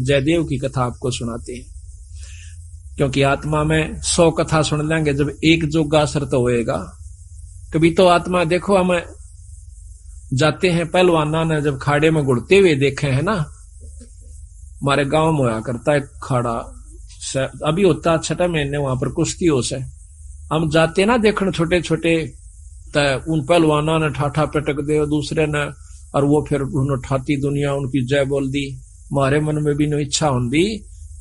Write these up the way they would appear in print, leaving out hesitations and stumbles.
जयदेव की कथा आपको सुनाते हैं, क्योंकि आत्मा में 100 कथा सुन लेंगे, जब एक जोगा असर तो होएगा। कभी तो आत्मा देखो, हम जाते हैं पहलवाना ने जब खाड़े में गुड़ते हुए देखे हैं ना, हमारे गांव में होया करता है खाड़ा, अभी होता 6 महीने वहां पर कुश्ती हो से, हम जाते ना देखने छोटे छोटे, उन पहलवाना ने ठाठा पटक दे दूसरे ने, और वो फिर उन्होंने ठाती दुनिया उनकी जय बोल दी। हमारे मन में भी नो इच्छा होंगी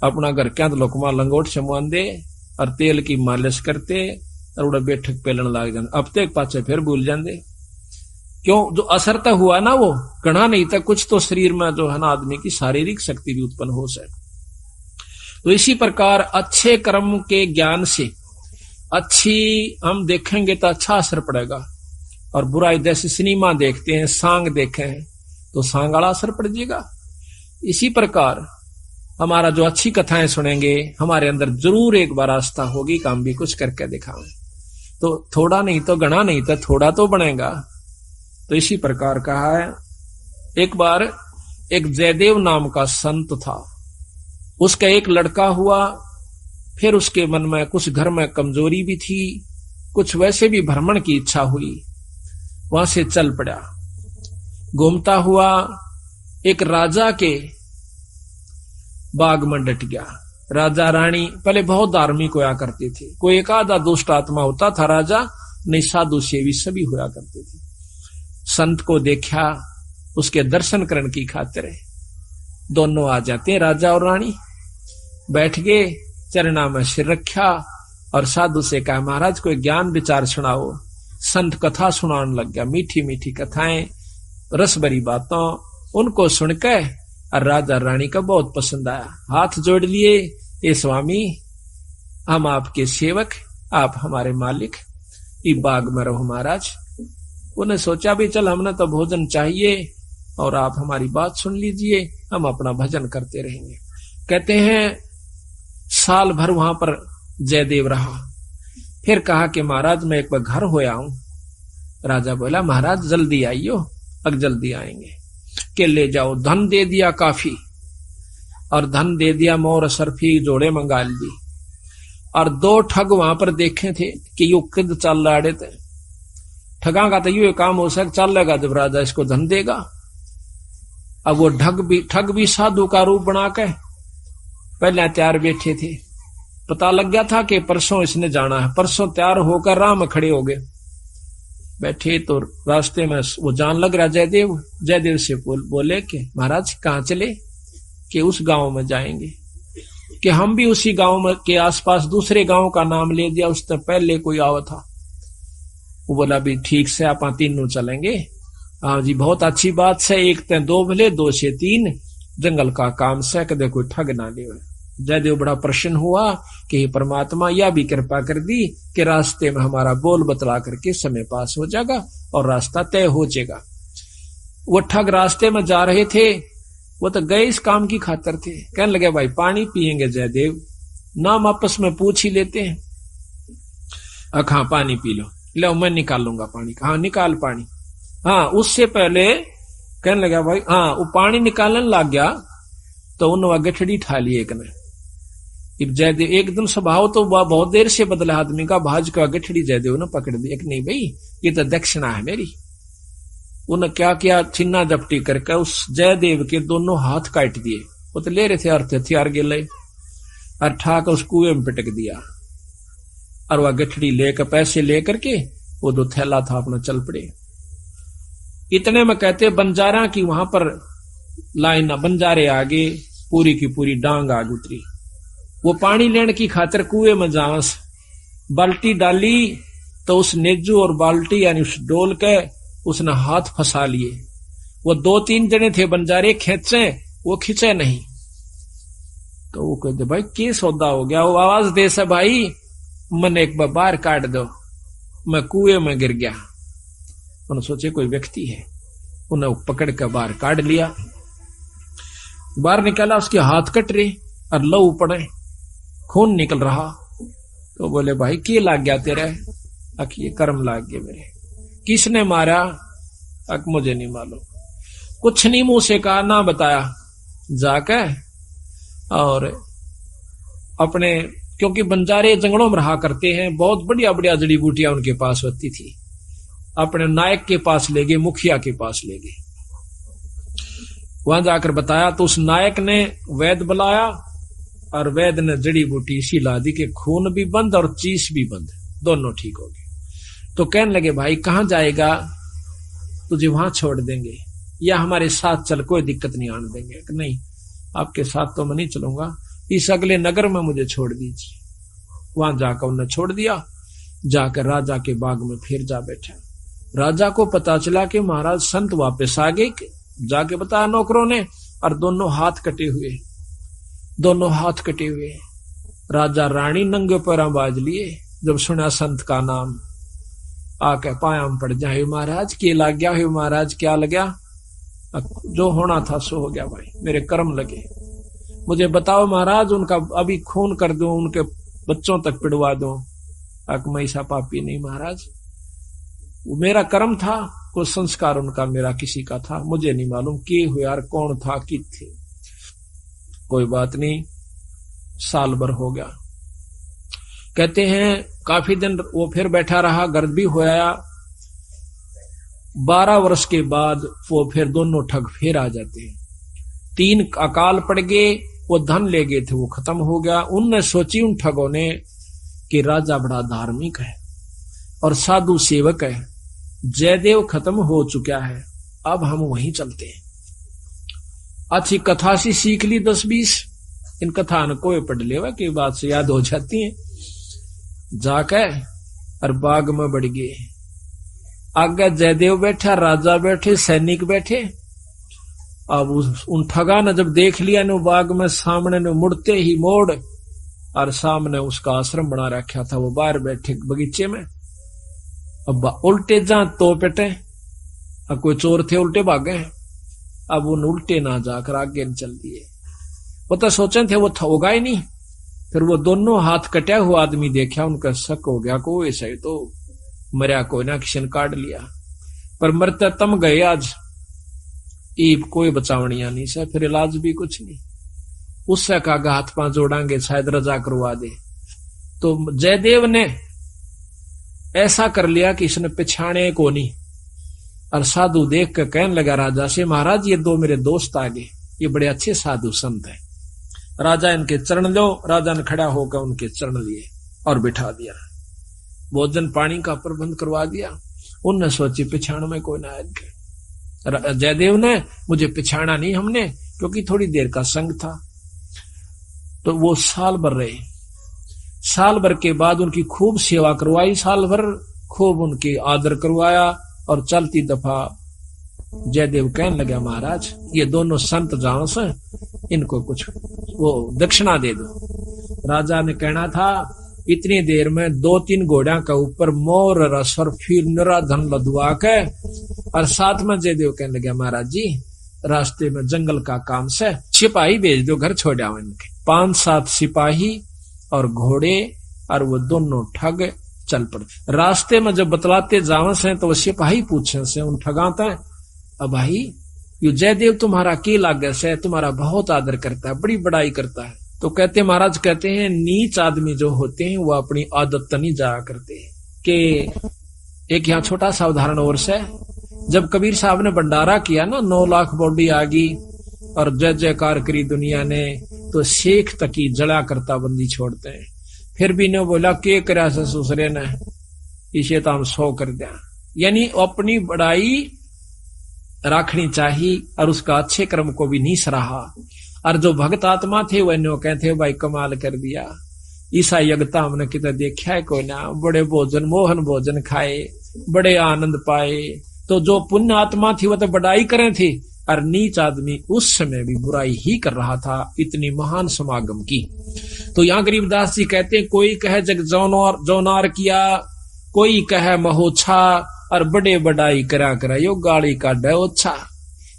अपना घर क्या तो लोकमा लंगोट छमवान दे और तेल की मालिश करते और उड़ा बैठक पेलन लाग जाते, अब तक पाचे फिर भूल जाते। क्यों? जो असर तक हुआ ना वो गणा नहीं था, कुछ तो शरीर में जो है ना आदमी की शारीरिक शक्ति भी उत्पन्न हो सके। तो इसी प्रकार अच्छे कर्म के ज्ञान से अच्छी हम देखेंगे तो अच्छा असर पड़ेगा, और बुराई जैसे सिनेमा देखते हैं, सांग देखे हैं तो सांग वाला असर पड़ जाएगा। इसी प्रकार हमारा जो अच्छी कथाएं सुनेंगे, हमारे अंदर जरूर एक बार आस्था होगी कि हम भी कुछ करके दिखाएं, तो थोड़ा नहीं तो गणा नहीं तो थोड़ा तो बनेगा। तो इसी प्रकार कहा है, एक बार एक जयदेव नाम का संत था, उसका एक लड़का हुआ, फिर उसके मन में कुछ घर में कमजोरी भी थी, कुछ वैसे भी भ्रमण की इच्छा हुई, वहां से चल पड़ा। घूमता हुआ एक राजा के बाग में डट गया। राजा रानी पहले बहुत धार्मिक होया करते थे, कोई एक आधा दुष्ट आत्मा होता था राजा, नहीं साधु सेवी सभी होया करते थे। संत को देखा, उसके दर्शन करने की खातिर दोनों आ जाते हैं, राजा और रानी बैठ गए, चरणा में सिर रखा और साधु से कहा, महाराज कोई ज्ञान विचार सुनाओ। संत कथा सुनाने लग गया, मीठी मीठी कथाएं, रस भरी बातों, उनको सुनकर और राजा रानी का बहुत पसंद आया। हाथ जोड़ लिए, ए स्वामी हम आपके सेवक, आप हमारे मालिक, इस बाग में रहो महाराज। उन्हें सोचा भी चल हमने तो भोजन चाहिए और आप हमारी बात सुन लीजिए, हम अपना भजन करते रहेंगे। कहते हैं साल भर वहां पर जयदेव रहा, फिर कहा कि महाराज मैं एक बार घर होया हूं। राजा बोला महाराज जल्दी आइयो, अब जल्दी आएंगे। के ले जाओ, धन दे दिया काफी, और धन दे दिया, मोर सरफी जोड़े मंगा ली, और 2 ठग वहां पर देखे थे कि यू किद चल रहे थे। ठगा का तो यू काम हो सक चल लेगा जब राजा इसको धन देगा। अब वो ठग भी साधु का रूप बना के पहले तैयार बैठे थे, पता लग गया था कि परसों इसने जाना है, परसों तैयार होकर राह में खड़े हो गए। बैठे तो रास्ते में वो जान लग रहा जयदेव से बोले कि महाराज कहाँ चले? कि उस गांव में जाएंगे। कि हम भी उसी गांव में के आसपास दूसरे गांव का नाम ले दिया, उससे पहले कोई आवा था। वो बोला भी ठीक से आप तीनों चलेंगे। हाँ जी बहुत अच्छी बात से, एक ते 2 भले 2 से 3, जंगल का काम से कदे कोई ठग ना ले। जयदेव बड़ा प्रसन्न हुआ कि परमात्मा यह भी कृपा कर दी कि रास्ते में हमारा बोल बतला करके समय पास हो जाएगा और रास्ता तय हो जाएगा। वो ठग रास्ते में जा रहे थे, वो तो गए इस काम की खातिर थे। कहने लगे भाई पानी पिएंगे जयदेव? नाम आपस में पूछ ही लेते हैं। हाँ पानी पी लो, लो मैं निकालूंगा पानी। हाँ निकाल पानी। हाँ उससे पहले कहने लगा भाई, हाँ वो पानी निकालने लग गया तो उन्होंने गठड़ी ठा ली एक ने। जयदेव एकदम स्वभाव तो बहुत देर से बदला आदमी का, भाज का गठड़ी जयदेव ने पकड़ दी। एक नहीं भाई ये तो दक्षिणा है मेरी। उन्हें क्या किया, छिन्ना जपटी करके उस जयदेव के दोनों हाथ काट दिए। वो तो ले रहे थे अर्थ हथियार गिले, और ठाकर उस कुएं में पिटक दिया। और वह गठड़ी लेकर पैसे लेकर के वो 2 थैला था अपना चल पड़े। इतने में कहते बंजारा की वहां पर लाइन, बंजारे आगे पूरी की पूरी डांग आग उतरी। वो पानी लेने की खातिर कुएं में जांस बाल्टी डाली तो उस नेजू और बाल्टी यानी उस डोल के उसने हाथ फंसा लिए। वो 2-3 जने थे बंजारे, खेचे वो खींचे नहीं। तो वो कहते भाई क्या सौदा हो गया? वो आवाज दे से भाई मन एक बार बाहर काट दो, मैं कुएं में गिर गया। उन्होंने सोचे कोई व्यक्ति है, उन्हें पकड़ कर बाहर काट लिया। बाहर निकाला, उसके हाथ कट रहे और लहू पड़े, खून निकल रहा। तो बोले भाई क्या लाग गया तेरे? ये कर्म लाग गए मेरे। किसने मारा? मुझे नहीं मालूम। कुछ नहीं मुंह से कहा, ना बताया। जाकर और अपने, क्योंकि बंजारे जंगलों में रहा करते हैं, बहुत बढ़िया बढ़िया जड़ी बूटियां उनके पास होती थी। अपने नायक के पास ले गए, मुखिया के पास ले गए, वहां जाकर बताया तो उस नायक ने वैद्य बुलाया और वैद्य ने जड़ी बूटी इसी ला दी कि खून भी बंद और चीस भी बंद, दोनों ठीक हो गए। तो कहने लगे भाई कहां जाएगा, तुझे वहां छोड़ देंगे या हमारे साथ चल, कोई दिक्कत नहीं आने देंगे। नहीं, आपके साथ तो मैं नहीं चलूंगा, इस अगले नगर में मुझे छोड़ दीजिए। वहां जाकर उन्हें छोड़ दिया, जाकर राजा के बाग में फिर जा बैठा। राजा को पता चला कि महाराज संत वापस आ गए, जाके बताया नौकरों ने, और दोनों हाथ कटे हुए, दोनों हाथ कटे हुए। राजा रानी नंगे पैरों बाज लिए, जब सुना संत का नाम आके पाया में पड़ जाए, महाराज के लग गया है, महाराज क्या लग गया, जो होना था सो हो गया भाई, मेरे कर्म लगे, मुझे बताओ महाराज, उनका अभी खून कर दूं, उनके बच्चों तक पिड़वा दूं। मैं ऐसा पापी नहीं महाराज, वो मेरा कर्म था, कोई संस्कार उनका मेरा किसी का था, मुझे नहीं मालूम कि हुआ यार, कौन था कि थे। कोई बात नहीं, साल भर हो गया। कहते हैं काफी दिन वो फिर बैठा रहा, गर्द भी होया। 12 वर्ष के बाद वो फिर दोनों ठग फिर आ जाते हैं। 3 अकाल पड़ गए, वो धन ले गए थे, वो खत्म हो गया। उनने सोची उन ठगों ने कि राजा बड़ा धार्मिक है और साधु सेवक है, जयदेव खत्म हो चुका है, अब हम वहीं चलते हैं। अच्छी कथा सी सीख ली 10-20, इन कथा न कोई पढ़ लेवा की बात से याद हो जाती है। जाकर और बाग में बढ़ गए, आगे जयदेव बैठा, राजा बैठे, सैनिक बैठे। अब उन ठगा ने जब देख लिया न बाग में, सामने ने मुड़ते ही मोड़, और सामने उसका आश्रम बना रखा था, वो बाहर बैठे बगीचे में। अब उल्टे जा तो पेटे, अब कोई चोर थे उल्टे भागे, अब उन उल्टे ना जाकर आगे न चल दिए। वो तो सोचे थे वो होगा ही नहीं। फिर वो दोनों हाथ कटा हुआ आदमी देखा, उनका शक हो गया को ऐसा ही तो मरिया कोई ना, किसी ने काट लिया, पर मरते तम गए आज, ईब कोई बचावनिया नहीं से, फिर इलाज भी कुछ नहीं। उससे कहा हाथ पांव जोड़ांगे, शायद रजा करवा दे। तो जयदेव ने ऐसा कर लिया कि इसने पिछाने को नहीं, और साधु देख कर कहने लगा राजा से, महाराज ये 2 मेरे दोस्त आ गए, ये बड़े अच्छे साधु संत हैं, राजा इनके चरण लो। राजा ने खड़ा होकर उनके चरण लिए और बिठा दिया, भोजन पानी का प्रबंध करवा दिया। उनने सोची पिछाण में कोई ना आए। जयदेव ने मुझे पिछाड़ा नहीं हमने, क्योंकि थोड़ी देर का संग था। तो वो साल भर रहे, साल भर के बाद उनकी खूब सेवा करवाई, साल भर खूब उनकी आदर करवाया। और चलती दफा जयदेव कहने लगा, महाराज ये दोनों संत जान से, इनको कुछ वो दक्षिणा दे दो। राजा ने कहना था इतनी देर में 2-3 घोड़ा का ऊपर मोर रस और फिर निरा धन लदवा के, और साथ में जयदेव कहने लगा, महाराज जी रास्ते में जंगल का काम से सिपाही भेज दो, घर छोड़ आओ इनके। 5-7 सिपाही और घोड़े, और वो दोनों ठग चल पड़ते। रास्ते में जब बतलाते जावन से तो वो सिपाही पूछे से उन ठगाते, अब भाई ये जयदेव तुम्हारा के लागे से, तुम्हारा बहुत आदर करता है, बड़ी बड़ाई करता है। तो कहते महाराज, कहते हैं नीच आदमी जो होते हैं वो अपनी आदत नहीं जाया करते। कि एक यहाँ छोटा सा उदाहरण और से, जब कबीर साहब ने भंडारा किया ना, 9 लाख बॉडी आ गई और जय जयकार करी दुनिया ने, तो शेख तकी जड़ा करता बंदी छोड़ते हैं। फिर भी ने बोला के करा ससुरे ने, इसे तो हम 100 कर दिया। यानी अपनी बड़ाई रखनी चाहिए और उसका अच्छे कर्म को भी नहीं सराहा। और जो भक्त आत्मा थे वह नो कहते भाई कमाल कर दिया, ईसा यज्ञता हमने कितना देखा है कोई ना, बड़े भोजन मोहन भोजन खाए, बड़े आनंद पाए। तो जो पुण्य आत्मा थी वह तो बड़ाई करे थे, और नीच आदमी उस समय भी बुराई ही कर रहा था, इतनी महान समागम की। तो यहाँ गरीबदास जी कहते हैं, कोई कहे जग जौनार किया, कोई कहे महोछा, और बड़े बड़ाई करा यो गाली काटे ओछा।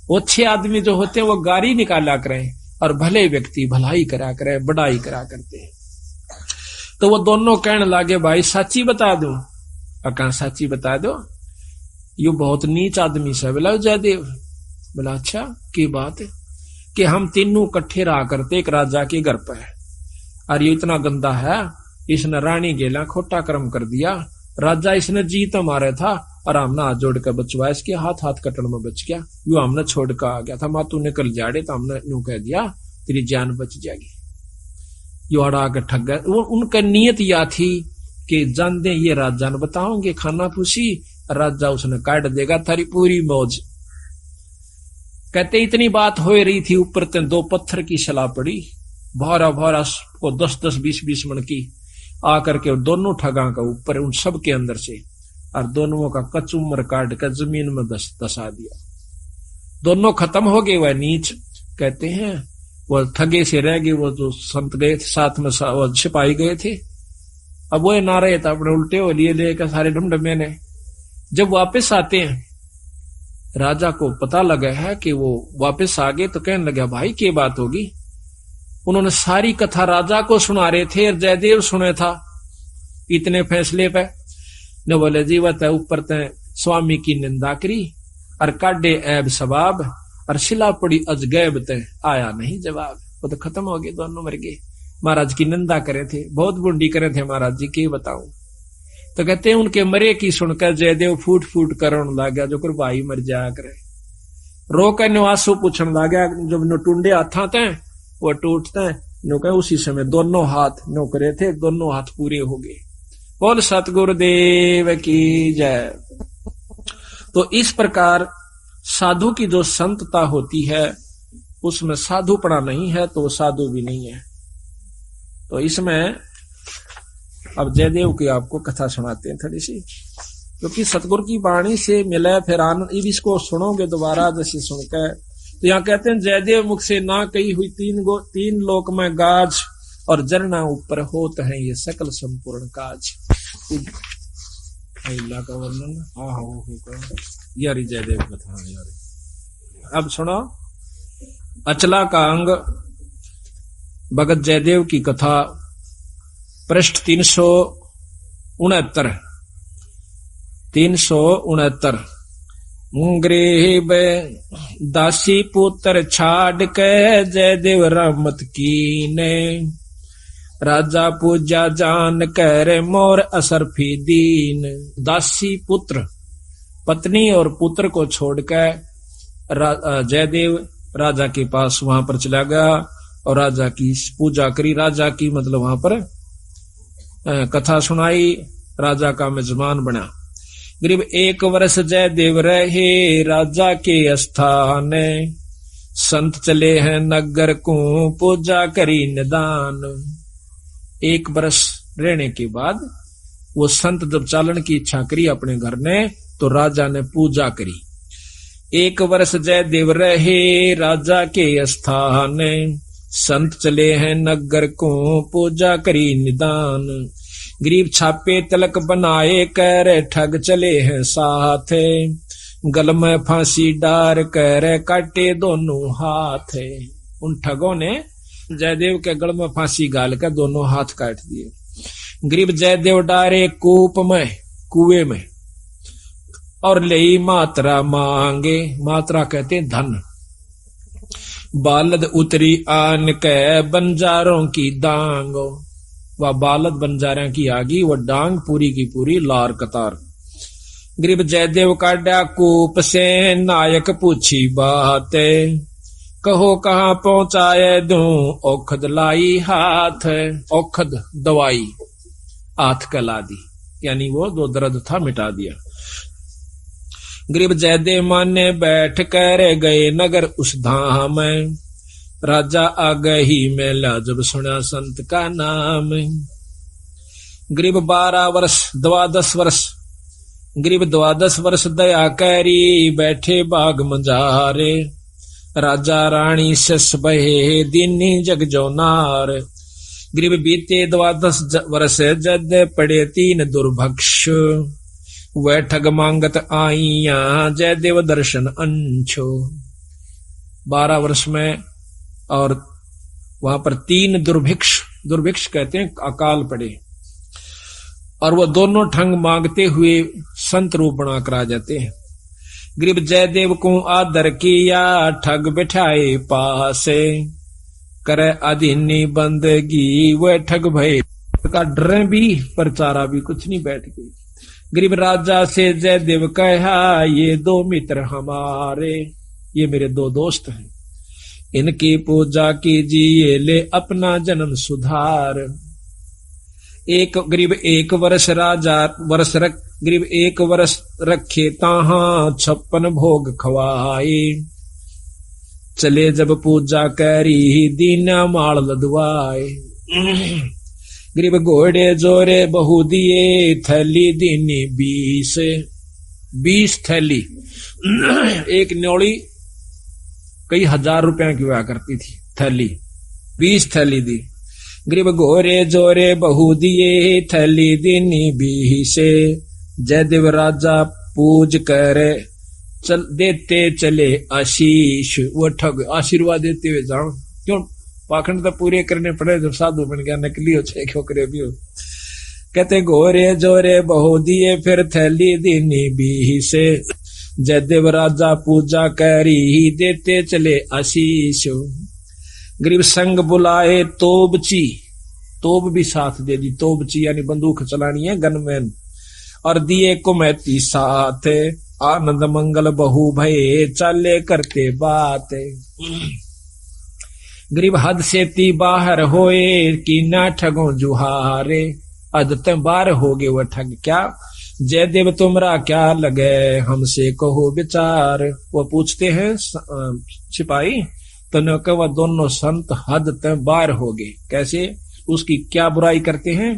ओछे आदमी जो होते हैं वो गाली निकाला करें, और भले व्यक्ति भलाई करा करे, बड़ाई करा करते हैं। तो वो दोनों कहने लगे, भाई सच्ची बता दो। कहा सच्ची बता दो, यो बहुत नीच आदमी से। बोला जयदेव। बोला अच्छा की बात है। कि हम तीनों इकट्ठे रहा करते एक राजा के घर पर, और ये इतना गंदा है, इसने रानी गेला खोटा कर्म कर दिया, राजा इसने जीत मारा था और हमने हाथ जोड़ कर बचवाया, इसके हाथ हाथ कटन में बच गया, यू हमने छोड़ कर आ गया था, मातू ने कल जाड़े तो हमने यूं कह दिया तेरी जान बच जाएगी। यो अड़ा के ठग गए। उनका नियत या थी कि जान दे ये राजा ने बताओगे खाना पूछी, राजा उसने काट देगा थारी पूरी मौज। कहते इतनी बात हो रही थी, ऊपर ते 2 पत्थर की सला पड़ी, भारा भारा को 10-10 20-20 मन की आकर के दोनों ठगा का ऊपर उन सब के अंदर से, और दोनों का कचुमर काट कर जमीन में दसा दिया। दोनों खत्म हो गए। वह नीच कहते हैं वो ठगे से रह गए, वो जो संत गए थे साथ में वो सिपाही गए थे, अब वो ना रहे था, अपने उल्टे हो लिए लेकर सारे ढूंढे ने। जब वापस आते हैं राजा को पता लगा है कि वो वापस आ गए, तो कहने लगा भाई क्या बात होगी। उन्होंने सारी कथा राजा को सुना रहे थे और जयदेव सुने था इतने फैसले पे। न बोले जीवत है ऊपर ते स्वामी की निंदा करी और काटे ऐब सबाब, और शिला पड़ी अजगैब ते आया नहीं जवाब। वो तो खत्म हो गए, दोनों मर गए। महाराज की निंदा करे थे, बहुत बुंडी करे थे महाराज जी, के बताऊं। तो कहते हैं उनके मरे की सुनकर जयदेव फूट फूट करण लगा, जो कर भाई मर जाया करे। रो कर निवासो पूछने लगा, जब नो टूंडे हाथा थे वो टूटते नो कहे, उसी समय दोनों हाथ नो करे थे, दोनों हाथ पूरे हो गए। बोल सतगुरुदेव की जय। तो इस प्रकार साधु की जो संतता होती है उसमें साधुपना नहीं है तो वो साधु भी नहीं है। तो इसमें अब जयदेव की आपको कथा सुनाते हैं थोड़ी सी, क्योंकि सतगुरु की वाणी से मिले फिर आनंद। इसको सुनोगे दोबारा जैसे सुनकर, तो यहाँ कहते हैं जयदेव मुख से ना कही हुई 3 लोक में गाज, और जरना ऊपर होत है ये सकल संपूर्ण काज। अल्लाह का वर्णन यारी जयदेव कथा यारी। अब सुनो अचला का अंग भगत जयदेव की कथा, पृष्ठ 369। गरीब दासी पुत्र छाड़ के जयदेव रहमत कीने, राजा पूजा जान कर मोर असरफी दीन। दासी पुत्र पत्नी और पुत्र को छोड़कर जयदेव राजा के पास वहां पर चला गया और राजा की पूजा करी। राजा की मतलब वहां पर कथा सुनाई, राजा का मेजबान बना। गरीब 1 वर्ष जयदेव रहे राजा के स्थान, संत चले हैं नगर को पूजा करी निदान। 1 वर्ष रहने के बाद वो संत जब चालन की इच्छा करी अपने घर ने, तो राजा ने पूजा करी। 1 वर्ष जयदेव रहे राजा के स्थान, संत चले हैं नगर को पूजा करी निदान। गरीब छापे तिलक बनाए कर ठग चले हैं साथ, गल में फांसी डार कर काटे दोनों हाथ। उन ठगों ने जयदेव के गल में फांसी गाल कर दोनों हाथ काट दिए। गरीब जयदेव डारे कूप में, कुएं में, और ले मात्रा मांगे। मात्रा कहते धन। बालद उतरी आन के बंजारों की दांगो। वह बालद बंजारों की आगी, वह डांग पूरी की पूरी लार कतार। गरीब जयदेव काटा कूप से नायक पूछी बात, कहो कहाँ पहुंचाए दूं औखद लाई हाथ। औखद दवाई हाथ कला दी, यानी वो जो दर्द था मिटा दिया। गरीब जयदेव माने बैठ कर गए नगर उस धाम, राजा आ गई मेला जब सुना संत का नाम। गरीब 12 वर्ष 12 वर्ष, गरीब 12 वर्ष दया करी बैठे बाग मंजारे, राजा रानी सस बहे दीनी जग जो नार। गरीब बीते 12 वर्ष जद पड़े 3 दुर्भक्ष, वह ठग मांगत आईया जयदेव दर्शन अंशो। 12 वर्ष में और वहां पर 3 दुर्भिक्ष कहते हैं अकाल पड़े, और वो दोनों ठग मांगते हुए संत रूप बनाकर आ जाते हैं। गरीब जयदेव को आदर किया, ठग बिठाए पासे, करे अधीनी बंदगी वह ठग भय का डरे भी परचारा भी कुछ नहीं बैठ गई। गरीब राजा से जयदेव कहा, ये दो मित्र हमारे, ये मेरे दो दोस्त हैं, इनकी पूजा कीजिए ले अपना जन्म सुधार। एक गरीब एक वर्ष राजा वर्ष गरीब एक वर्ष रखे ताहा 56 भोग खवाए, चले जब पूजा करी दीना माल लदवाए। गरीब घोड़े जोरे बहु दिए, थैली दीनी 20 थैली। एक न्योली कई हजार रुपया की हुआ करती थी थैली, 20 थैली दी। गरीब घोरे जोरे बहु दिए, थैली दीनी 20। जयदेव राजा पूज कर चल देते चले आशीष, वो ठग आशीर्वाद देते हुए जाओ, क्यों पाखंड तो पूरे करने पड़े, जब साधु बन गया नकली हो छे क्यों करे भी हो। कहते घोरे जोरे बहु दिए, फिर थैली दीनी 20। जयदेव राजा पूजा करी देते चले आशीष। गरीब संग बुलाए तोबची, तोब भी साथ दे दी, तोबची यानी बंदूक चलानी है, गनमैन, और दिए कुमैती साथ, आनंद मंगल बहु भये चले करते बात। गरीब हद से ती बाहर होए, कि ना ठगो जुहारे, अदत बाहर हो गए वह ठग क्या। जयदेव तुमरा क्या लगे हमसे कहो विचार। वो पूछते हैं सिपाही, तो न कह वह दोनों संत हद तक बाहर हो गए, कैसे, उसकी क्या बुराई करते हैं।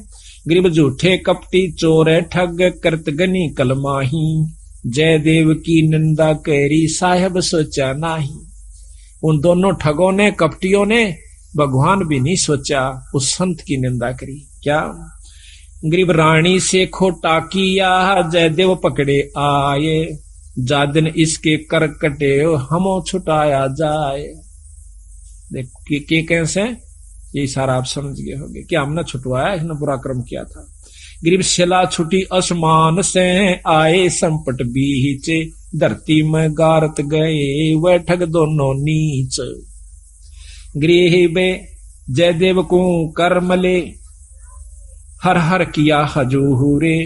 गरीब झूठे कपटी चोर ठग करत गनी कलमाही, जयदेव की निंदा करी साहब सोचा नाही। उन दोनों ठगों ने कपटियों ने भगवान भी नहीं सोचा, उस संत की निंदा करी क्या। गरीब रानी से खोटा किया, जयदेव पकड़े आए, जादिन इसके कर कटे हमो छुटाया जाए। देखो के कैसे, यही सारा आप समझ गए होंगे कि हमने छुटवाया, इसने बुरा कर्म किया था। गरीब शिला छुटी आसमान से, आए संपट बीच, धरती में गारत गए वह ठग दोनों नीच। गरीब जयदेव को कर मले, हर हर किया हजूरे,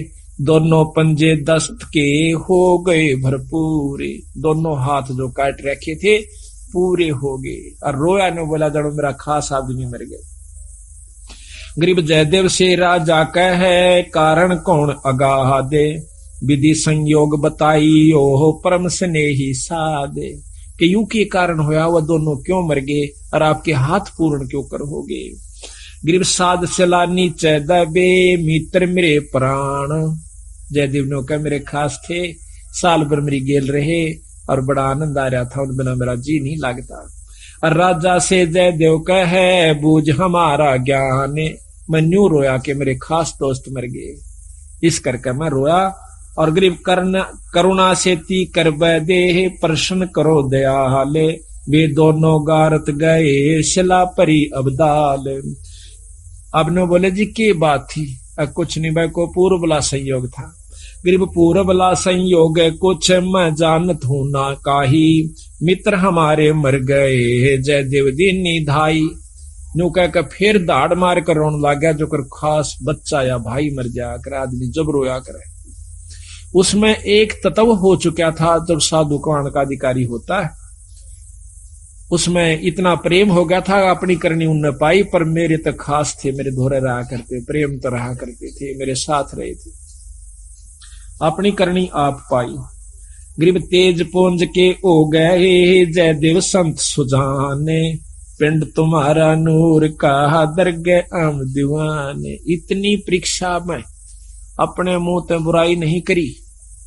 दोनों पंजे दस्त के हो गए भरपूरे। दोनों हाथ जो काट रखे थे पूरे हो गए, और रोया ने बोला जड़ो मेरा खास आदमी मर गए। गरीब जयदेव से राजा कहे, कारण कौन अगाह दे, विधि संयोग बताई ओह परम स्नेही सादे। कि यूं के कारण होया वह दोनों क्यों मर गए, और आपके हाथ पूर्ण क्यों कर हो गए। गरीब साध चला नीचे दबे, मित्र मेरे प्राण। जयदेव ने कहा मेरे खास थे, साल भर मेरी गेल रहे, और बड़ा आनंद आ रहा था, उन बिना मेरा जी नहीं लगता। और राजा से जयदेव कहे, बूझ हमारा ज्ञान, मैं न्यू रोया कि मेरे खास दोस्त मर गए, इस करके मैं रोया। और गरीब करुणा से ती कर दे, प्रश्न करो दयाले, वे दोनों गारत गए शिला परी अबदाल। अब ने बोले जी की बात थी, कुछ नहीं भाई, को पूर्व बला संयोग था। गरीब पूर्व बला संयोग कुछ मैं जानत हूं ना काही, मित्र हमारे मर गए जयदेव दीनी धाई। न्यू कह फिर दाड़ मार कर रोन लग गया, जो कर खास बच्चा या भाई मर जाया कर, आदमी जब रोया करे। उसमें एक तत्व हो चुका था, जब साधु कौन का अधिकारी होता है, उसमें इतना प्रेम हो गया था, अपनी करनी उनने पाई, पर मेरे तो खास थे, मेरे धोरे रहा करते, प्रेम तो रहा करते थे, मेरे साथ रहे थे, अपनी करनी आप पाई। गरीब तेज पुंज के ओ गए जयदेव संत सुजाने, पिंड तुम्हारा नूर का दरगे आम दीवाने। इतनी परीक्षा में अपने मुंह ते बुराई नहीं करी,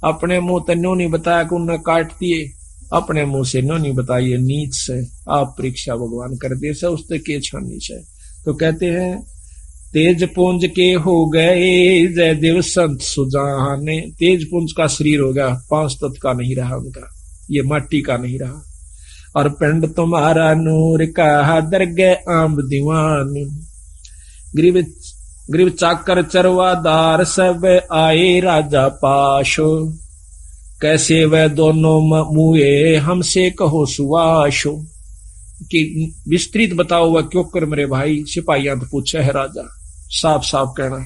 अपने मुंह ते न्यों नहीं बताया कि उन्हें काट दिए, अपने मुंह से न्यों नहीं बताइए नीच से आप परीक्षा भगवान कर दे से उससे के छानी से। तो कहते हैं तेज पुंज के हो गए जयदेव संत सुजाने। तेज पुंज का शरीर हो गया, 5 तत्व का नहीं रहा उनका, ये माटी का नहीं रहा। और पिंड तुम्हारा नूर का दरगे आम दीवान। गरीब चाकर चरवादार सब आए राजा पाशो, कैसे वह दोनों मुए हमसे कहो सुवाशो, कि विस्तृत बताओ वह क्यों कर मेरे भाई। सिपाहियां तो पूछे है राजा, साफ साफ कहना।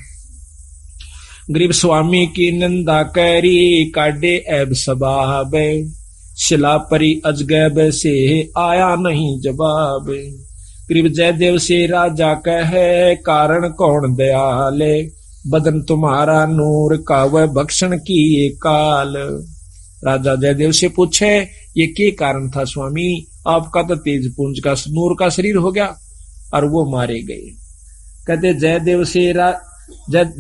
गरीब स्वामी की निंदा करी काटे ऐब सबाब, शिला परी अजगैब से आया नहीं जवाब। गरीब जयदेव से राजा कहे कारण कौन दयाले, बदन तुम्हारा नूर का वह भक्षण की ये काल। राजा जयदेव से पूछे ये क्या कारण था स्वामी, आपका तो तेज पुंज का नूर का शरीर हो गया और वो मारे गए। कहते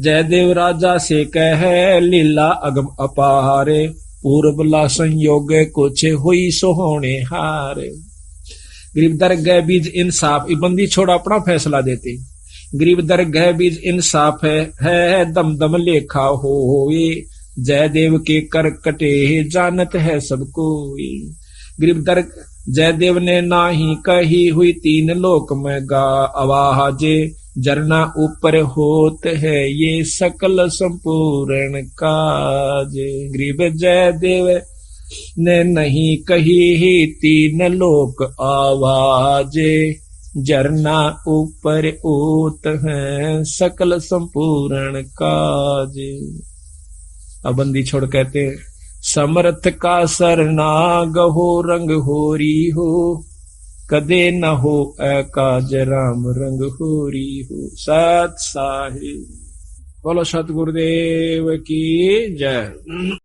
जयदेव राजा से कहे लीला अगम अपारे, पूर्वला संयोग कुछ हुई सोहोने हारे। गरीब दरगह बीज इंसाफ, बंदी छोड़ अपना फैसला देते। गरीब दरगह बीज इंसाफ है दम दम लेखा हो, जयदेव के कर कटे जानत है सबको। गरीब जयदेव ने नाही कही हुई तीन लोक में गा, आवाजे जरना ऊपर होत है ये सकल संपूर्ण काज। गरीब जयदेव ने नहीं कही ही तीन लोक आवाजे, जरना ऊपर होत है सकल संपूर्ण काज। अब बंदी छोड़ कहते हैं समर्थ का सरनाग हो रंग होरी हो, कदे न हो काज राम रंग होरी हो। सत साहिब बोलो सतगुरुदेव की जय।